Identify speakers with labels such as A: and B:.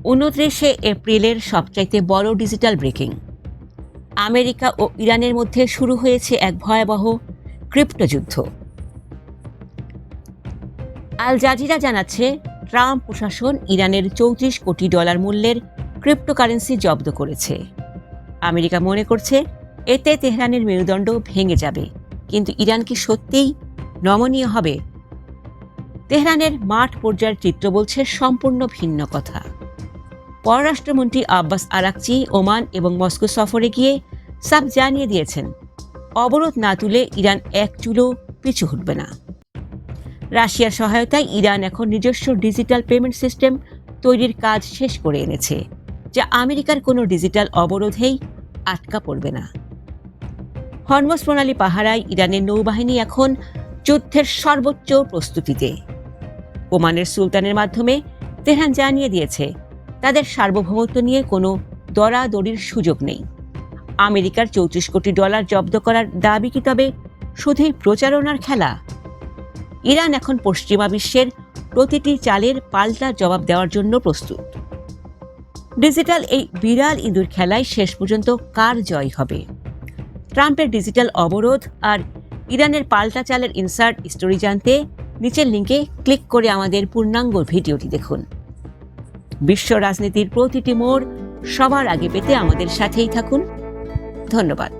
A: 29 এপ্রিলের সবচাইতে বড় ডিজিটাল ব্রেকিং। আমেরিকা ও ইরানের মধ্যে শুরু হয়েছে এক ভয়াবহ ক্রিপ্টো যুদ্ধ। আল জাজিরা জানাচ্ছে, ট্রাম্প প্রশাসন ইরানের $34 কোটি মূল্যের ক্রিপ্টোকারেন্সি জব্দ করেছে। আমেরিকা মনে করছে এতে তেহরানের মেরুদণ্ড ভেঙে যাবে, কিন্তু ইরান কি সত্যিই নমনীয় হবে? তেহরানের মাঠ পর্যায়ের চিত্র বলছে সম্পূর্ণ ভিন্ন কথা। পররাষ্ট্রমন্ত্রী আব্বাস আরাকচি ওমান এবং মস্কো সফরে গিয়ে সাফ জানিয়ে দিয়েছেন, অবরোধ না তুলে ইরান এক চুলও পিছু হটবে না। রাশিয়ার সহায়তায় ইরান এখন নিজস্ব ডিজিটাল পেমেন্ট সিস্টেম তৈরির কাজ শেষ করে এনেছে, যা আমেরিকার কোনো ডিজিটাল অবরোধেই আটকা পড়বে না। হরমুজ প্রণালী পাহারায় ইরানের নৌবাহিনী এখন যুদ্ধের সর্বোচ্চ প্রস্তুতিতে। ওমানের সুলতানের মাধ্যমে তেহরান জানিয়ে দিয়েছে, তাদের সার্বভৌমত্ব নিয়ে কোনো দরাদরির সুযোগ নেই। আমেরিকার $34 কোটি জব্দ করার দাবি কি তবে শুধুই প্রচারণার খেলা? ইরান এখন পশ্চিমা বিশ্বের প্রতিটি চালের পাল্টা জবাব দেওয়ার জন্য প্রস্তুত। ডিজিটাল এই বিরাল ইঁদুর খেলায় শেষ পর্যন্ত কার জয় হবে? ট্রাম্পের ডিজিটাল অবরোধ আর ইরানের পাল্টা চালের ইনসার্ট স্টোরি জানতে নিচের লিঙ্কে ক্লিক করে আমাদের পূর্ণাঙ্গ ভিডিওটি দেখুন। বিশ্ব রাজনীতির প্রতিটি মোড় সবার আগে পেতে আমাদের সাথেই থাকুন। ধন্যবাদ।